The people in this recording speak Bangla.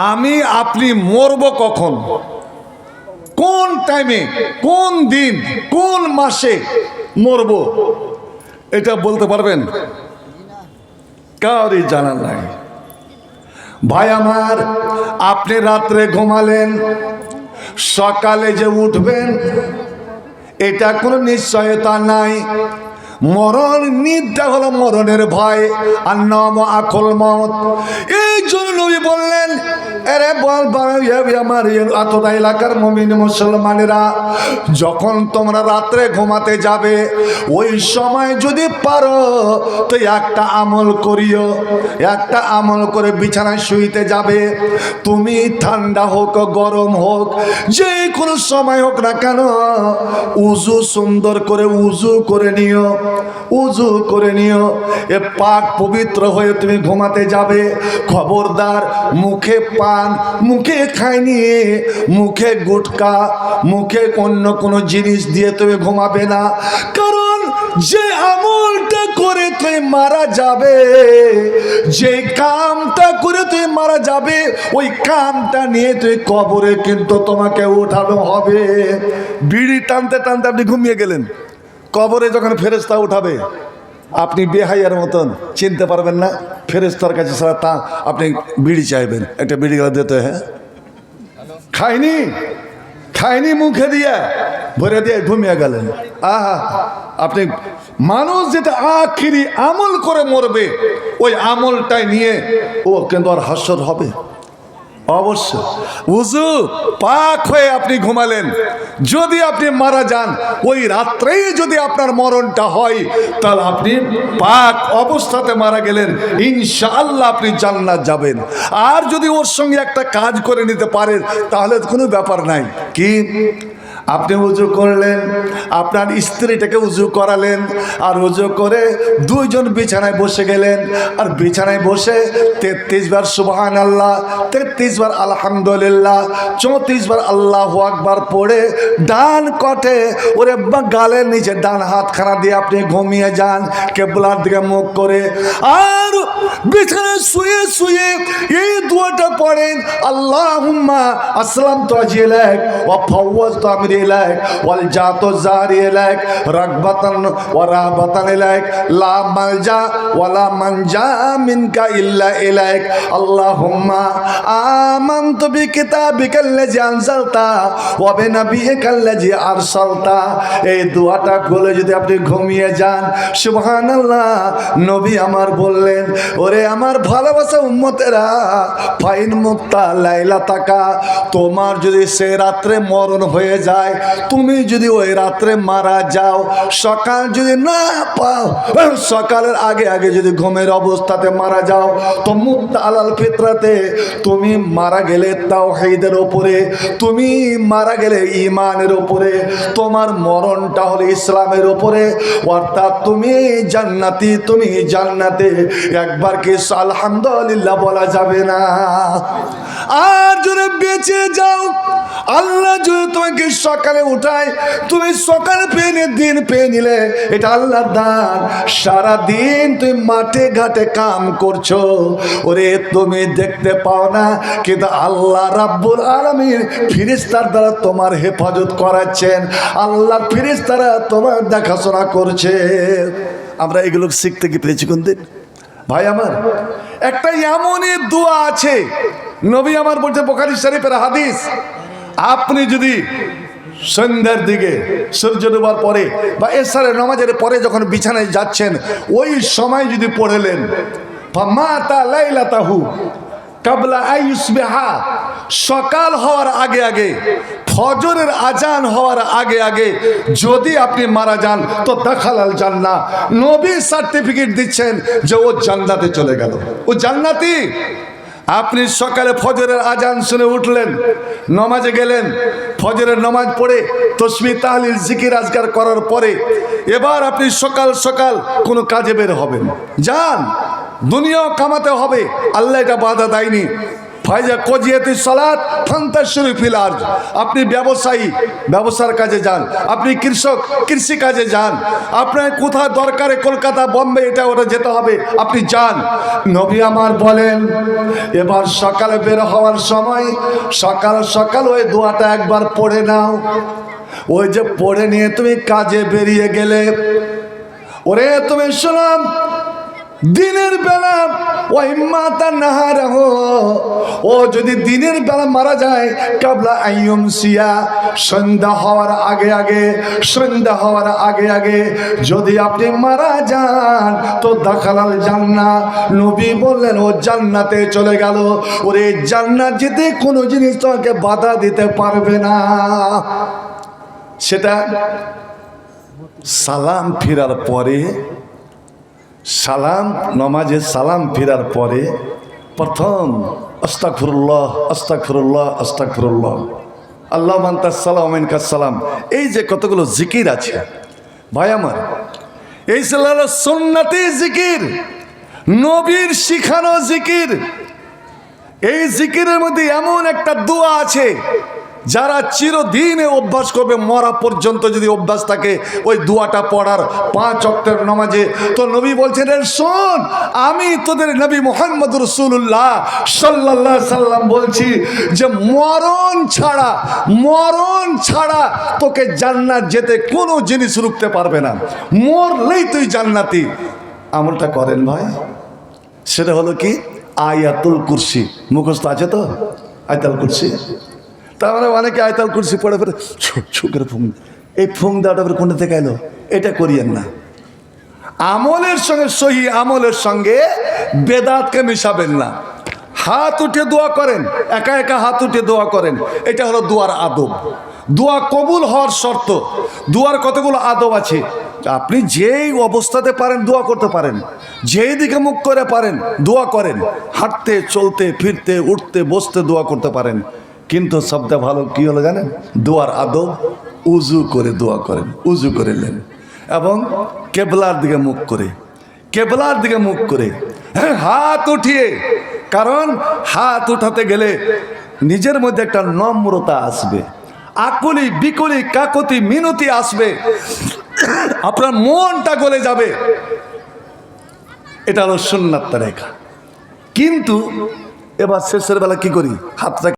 আমি আপনি মরব কখন, কোন টাইমে, কোন দিন, কোন মাসে মরব, এটা বলতে পারবেন? কারই জানা নাই। ভাই আমার, আপনি রাত্রে ঘুমালেন, সকালে যে উঠবেন এটা কোনো নিশ্চয়তা নাই। মরণ, নিদ্রা হলো মরণের ভয়, আর নাম আকুল মত। এই জন্য নবী বললেন, আরে বল আমার এতটা এলাকার মুমিন মুসলমানেরা, যখন তোমরা রাত্রে ঘুমাতে যাবে ওই সময় যদি পারো তো একটা আমল করিও, একটা আমল করে বিছানায় শুইতে যাবে। তুমি ঠান্ডা হোক গরম হোক যে কোনো সময় হোক না কেন, উজু সুন্দর করে উজু করে নিও, উজু করে নিও। এ পাক পবিত্র হয়ে তুমি ঘুমাতে যাবে। খবরদার মুখে পান, মুখে খায়নি, মুখে গুটকা, মুখে অন্য কোনো জিনিস দিয়ে তুমি ঘুমাবে না। কারণ যে আমলটা করে তুমি মারা যাবে, যে কামটা করে তুমি মারা যাবে, ওই কামটা নিয়ে তুই কবরে কিন্তু তোমাকে উঠানো হবে। বিড়ি টানতে টানতে আপনি ঘুমিয়ে গেলেন, কবরে যখন ফেরেশতা উঠাবে আপনি বেহাইয়ার মতন চিনতে পারবেন না। ফেরেশতার কাছে সারা তা আপনি বিড়ি চাইবেন, একটা বিড়ি গেলা দিতে, হ্যাঁ খাইনি, খাইনি, মুখে দিয়ে ভরে দিয়ে ঘুমিয়ে গেলেন। আহা, আপনি মানুষ যেটা আখিরি আমল করে মরবে ওই আমলটাই নিয়ে ও কিন্তু আর হাস্যর হবে। অবশ্য উজু পাক হয়ে আপনি ঘুমালেন, যদি আপনি মারা যান ওই রাত্রেই যদি আপনার মরণটা হয় তাহলে আপনি পাক অবস্থাতে মারা গেলেন, ইনশাআল্লাহ আপনি জান্নাত যাবেন। আর যদি ওর সঙ্গে একটা কাজ করে নিতে পারেন তাহলে কোনো ব্যাপার নাই। কি আপনি উজু করলেন, আপনার স্ত্রীটাকে উজু করালেন, আর উজু করে দুইজন বিছানায় বসে গেলেন, আর বিছানায় বসে 33 বার সুবহানাল্লাহ, 33 বার আলহামদুলিল্লাহ, 34 বার আল্লাহু আকবার পড়ে ডান কটে ওরে গালের নিচে ডান হাতখানা দিয়ে আপনি ঘুমিয়ে যান কিবলার দিকে মুখ করে। আর বিছানায় শুয়ে শুয়ে এই দোয়াটা পড়েন, আল্লাহুম্মা আসলামতু ওয়াজহি ইলাইক ওয়া ফাওয়াজতু আমরি ইলাইক ওয়াল জাতু জারি ইলাইক রাগবাতান ওয়া রাহবাতান ইলাইক লা মালজা ওয়া লা মানজা মিনকা ইল্লা ইলাইক আল্লাহুম্মা আমানতু বিকিতাবিকাল্লাযী আনজালতা ওয়া বিনাবিয়িকাল্লাযী আরসালতা। এই দোয়াটা বলে যদি আপনি ঘুমিয়ে যান, সুবহানাল্লাহ, নবী আমার বললেন, ওরে আমার ভালোবাসা উম্মতেরা, ফাইন মুত্তা লাইলাতাকা, তোমার যদি সে রাত্রে মরণ হয়ে যায়, তুমি যদি ওই রাত্রে মারা যাও, সকাল যদি না পাও, সকালের আগে আগে যদি ঘুমের অবস্থাতে মারা যাও, তো মুত্তা আলাল ফিতরাতে, তুমি মারা গেলে তাওহীদের উপরে, তুমি মারা গেলে ঈমানের উপরে, তোমার মরণটা হলো ইসলামের উপরে, অর্থাৎ তুমি জান্নাতি, তুমি জান্নাতে। একবার কি আলহামদুলিল্লাহ বলা যাবে না? আর যদি বেঁচে যাও, আল্লাহ যদি তোমাকে সকালে উঠায়, তুমি সকালে পেয়ে নিয়ে দিন পেয়ে নিলে, এটা আল্লাহর দান। সারা দিন তুমি মাঠে ঘাটে কাম করছো, ওরে তুমি দেখতে পাও না, কিন্তু আল্লাহ রাব্বুল আলামিন ফেরেশতার দ্বারা তোমার হেফাজত করাচ্ছেন, আল্লাহর ফেরেশতারা তোমার দেখাশোনা করছে। আমরা এগুলো শিখতে কি পেরেছি কোন দিন? ভাই আমার, একটা এমনই দোয়া আছে, নবী আমার বলছে, বুখারী শরীফের হাদিস, আপনি যদি সন্ধ্যার দিকে সূর্য ডোবার পরে বা এশারের নামাজের পরে যখন বিছানায় যাচ্ছেন, ওই সময় যদি পড়লেন ফামাতা লাইলাতাহু কাবলা আইয়ুসবিহা, সকাল হওয়ার আগে আগে, ফজরের আজান হওয়ার আগে আগে যদি আপনি মারা যান তো দাখালাল জান্নাহ, নবী সার্টিফিকেট দিচ্ছেন যে ও জান্নাতে চলে গেল, ও জান্নাতি। আপনি সকালে ফজরের আজান শুনে উঠলেন, নামাজে গেলেন, ফজরের নামাজ পড়ে তাসবিহ তাহলিল জিকির আজকার করার পরে এবার আপনি সকাল সকাল কোনো কাজে বের হবেন, যান, দুনিয়াও কামাতে হবে, আল্লাহ এটা বাধা দেয়নি। ফাইজা কজিয়াতিস সালাত ফান্তাশিরু ফিল আরদ। আপনি ব্যবসায়ী, ব্যবসার কাজে যান। আপনি কৃষক, কৃষি কাজে যান। আপনার কোথায় দরকারে কলকাতা, বোম্বে, এটা ওটা যেতে হবে, আপনি যান। নবী আমার বলেন, এবার সকালে বের হওয়ার সময় সকাল সকাল ওই দোয়াটা একবার পড়ে নাও। ওই যে পড়ে নিয়ে তুমি কাজে বেরিয়ে গেলে, ওরে তুমি শোনাম, দিনের বেলা ওই মাতা নাহার ও যদি দিনের বেলা মারা যায়, কাবলা আইয়ুম সিয়া, সন্ধ্যা হওয়ার আগে আগে, সন্ধ্যা হওয়ার আগে আগে যদি আপনি মারা যান তো দাখালাল জান্নাত। নবী বললেন ও জান্নাতে চলে গেল। ওরে জান্নাত যেতে কোনো জিনিস তোমাকে বাধা দিতে পারবে না। সেটা সালাম ফেরার পরে, সালাম নমাজে সালাম ফেরার পরে প্রথম আস্তাগফিরুল্লাহ আস্তাগফিরুল্লাহ আস্তাগফিরুল্লাহ, আল্লাহ আনতাস সালাম মিনকাস সালাম। এই যে কতগুলো জিকির আছে ভাই আমার, এই হলো সুন্নতি জিকির, নবীর শিখানো জিকির। এই জিকিরের মধ্যে এমন একটা দোয়া আছে, যারা চিরদিনে অভ্যাস করবে, মরা পর্যন্ত যদি অভ্যাস থাকে ওই দোয়াটা পড়ার 5 ওয়াক্তের নামাজে, তো নবী বলছেন শোন, আমি তোদের নবী মুহাম্মদ রাসূলুল্লাহ সাল্লাল্লাহু আলাইহি সাল্লাম বলছি যে মরণ ছাড়া তোকে জান্নাত যেতে কোনো জিনিস রুখতে পারবে না। মরলেই তুই জান্নাতি। আমলটা করেন ভাই। সেটা হলো কি, আয়াতুল কুরসি মুখস্থ আছে তো? আয়াতুল কুরসি, তার মানে অনেকে আয়াতুল কুরসি পড়ে ফেলে ছুকের ফুং, এই ফুং দেওয়াটা কোনটা থেকে এলো? এটা করিয়েন না। আমলের সঙ্গে, সহি আমলের সঙ্গে বেদাতকে মিশাবেন না। হাত উঠে দোয়া করেন, একা একা হাত উঠে দোয়া করেন, এটা হলো দোয়ার আদব। দোয়া কবুল হওয়ার শর্ত। দোয়ার কতগুলো আদব আছে। আপনি যেই অবস্থাতে পারেন দোয়া করতে পারেন, যেই দিকে মুখ করে পারেন দোয়া করেন, হাঁটতে চলতে ফিরতে উঠতে বসতে দোয়া করতে পারেন। কিন্তু সবচেয়ে ভালো কি হলো জানেন? দোয়ার আদব, উজু করে দোয়া করেন, উজু করে নেন এবং কেবলার দিকে মুখ করে, কেবলার দিকে মুখ করে, হ্যাঁ হাত উঠিয়ে। কারণ হাত উঠাতে গেলে নিজের মধ্যে একটা নম্রতা আসবে, আকুলি বিকুলি কাকতি মিনতি আসবে, আপনার মনটা গলে যাবে। এটা হলো সুন্নাত তরিকা। কিন্তু এবার শেষের বেলা কি করি? হাতটা